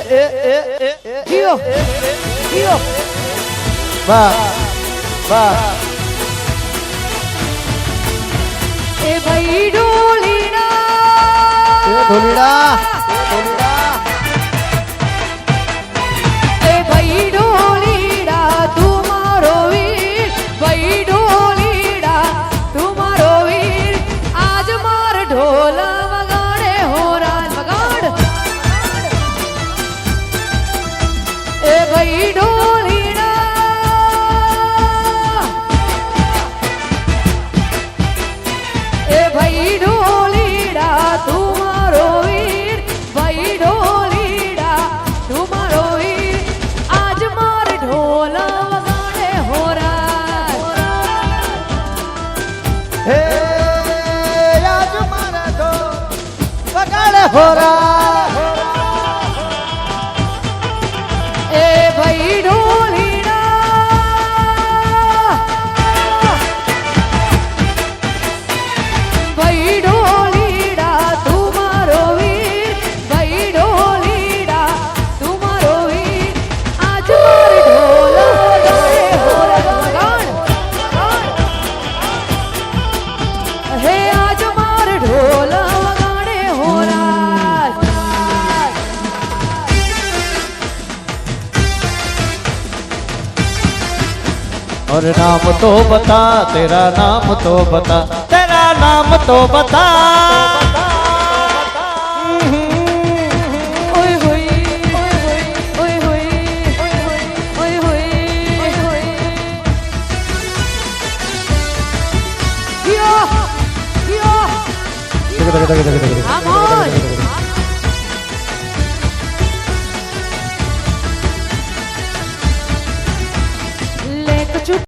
જીઓ જીઓ વાહ વાહ એ ભાઈ ઢોલીડા ઢોલીડા એ ભાઈ ઢોલીડા તું મારો વીર ભાઈ ઢોલીડા તું મારો વીર આજ માર ઢોલ વગાડે હો રાજ વગાડ એ ભાઈ ઢોલીડા એ ભાઈ ઢોલીડા તું મારો વીર ભાઈ ઢોલીડા તું મારો વીર આજ માર ઢોલ વગાડે હો રાજ હે આજ મારા તો વગાડે હોરા એ ભાઈ ઢોલીડા ભાઈ ઢોલીડા તું મારો વીર ભાઈ ઢોલીડા તું મારો વીર આજ માર ઢોલ વગાડે હો રાજ વગાડ હે આજ માર ઢોલ વગાડે હો રાજ और नाम तो बता तेरा नाम तो बता तेरा नाम तो बता ओए होए ओए होए ओए होए यो यो देखो देखो देखो देखो देखो आम